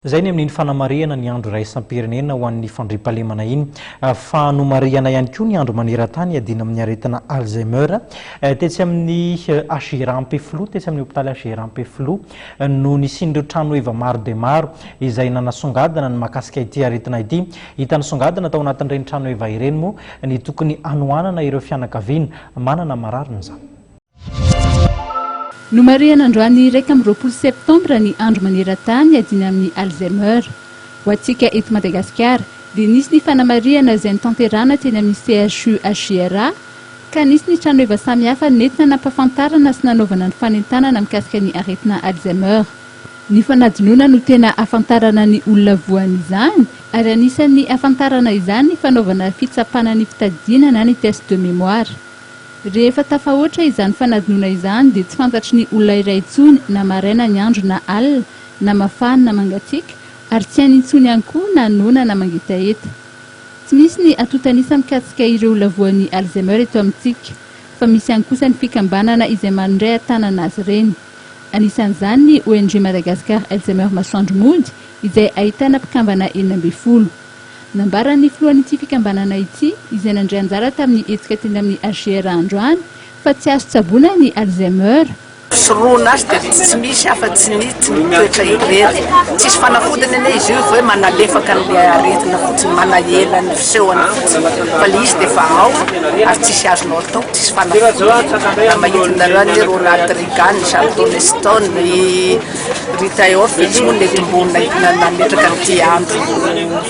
Zay ny amin'ny fanamariana ny andro raisam-pirenena ho an'ny fandriampahalemana iny fanomariana ihany koa ny andro maneran-tany adina amin'ny aretina Alzheimer tetsy amin'ny HIRAM-Peflo tetsy amin'ny hôpitaly HIRAM-Peflo no nisindreo trano eva maro dia maro izay nanasongadina ny mahakasika ity aretina ity hitany songadina tao anatin'ireny trano eva ireny moa ny tokony anohanana ireo fianakaviana manana mararina zany. No mariana androany 1 septambra ny andro maneran-tany adina amin'ny Alzheimer. Ho antsika eto Madagasikara dia nisy ny fanamariana izay nitanterana teny amin'ny CHU HIRA ka nisy ny trano eva samihafa nentina nampahafantarana sy nanaovana ny fanentanana mikasika ny aretina Alzheimer. Ny fanadinoana no tena afantarana ny olona voany izany ary anisan'ny afantarana izany ny fanaovana fitsapana ny fitadidiana na ny test de mémoire. Rehefa tafahoatra izany fanadinoana izany dia tsy fantatry ny olona iray intsony na maraina ny andro na alina na mafana na mangatsiaka ary tsy hainy intsony ihany koa na noana na mangetaeta. Tsy misy ny atotanisa mikasika ireo olona voan'ny Alzheimer eto amintsika fa misy ihany kosa ny fikambanana izay mandray atanana azy ireny. Anisan'izany ny ONG Madagascar Alzheimer Masoandro Mody izay ahitana mpikambana 12. Nambaran'ny filohan'ity fikambanana ity izay nandray anjara tamin'ny hetsika teny amin'ny HIRA androany fa tsy azo tsaboana ny Alzheimer. Soroana azy dia tsy misy afa-tsy ny toetra irery. Tsisy fanafodiny ane izy io hoe manalefaka ny aretina fotsiny manahela ny fisehoana fotsiny fa le izy dia efa ao ary tsisy azonao atao tsisy fanafodiny. Mahitinareo ny Ronald Reagan, Charles Stone, Rita Hayworth tsy moa nentim-bolona nametraka n'ity andro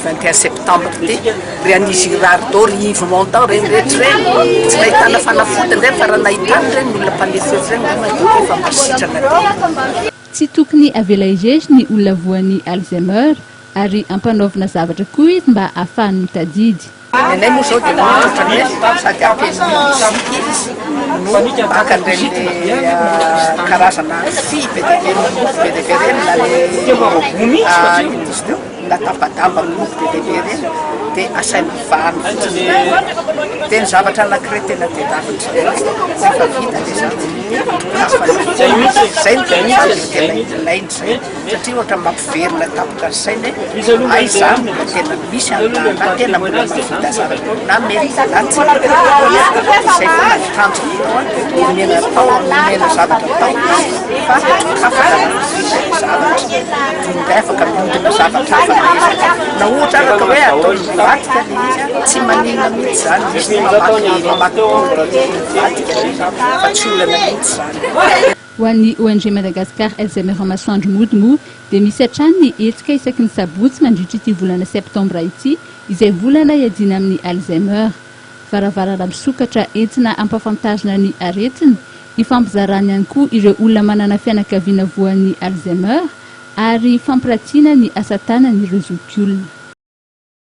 21 septembre ity. Ry Anisy Girardot, ry Yves Montand reny rehetra reny tsy nahitana fanafodiny reny fa raha nahitana reny olona mpanefefa reny tsy tokony avela irery ny olona voan'ny Alzheimer ary ampanaovina zavatra koa izy mba ahafahany mitadidy. Nenay moa zao dia mahatratra sady ampian'ny mozika izy no maka an'ireny karazana fy be dia be reny na le natapadamba amin'ny mofo be dia be reny dia asaina vahany fotsiny dia ny zavatra anankiray tena tedavitra efa vita dia zay no tena ilainy zay satria ohatra mampiverina tapitra ny saina ay izany tena misy na tena mbola mavita zavatra na mety na tsy izay foana tanjona omena tao omena zavatra tao fa afaka zavatra indray afaka miodina zavatra hafa na ohatra araka hoe atao mivatika le tsy manina mihitsy zany misy mamaky mivatika fa tsy olana mihitsy zany. Ho an'ny ONG Madagascar Alzheimer Masoandro Mody moa dia misy hatrany ny hetsika isaky ny sabotsy mandritra ity volana septambra ity izay volana iadina amin'ny Alzheimer. Varavarana misokatra entina ampafantarina ny aretina ifampizarana ihany koa ireo olona manana fianakaviana voan'ny Alzheimer ary fampiratiana ny asa tanan'ireo zokiolona.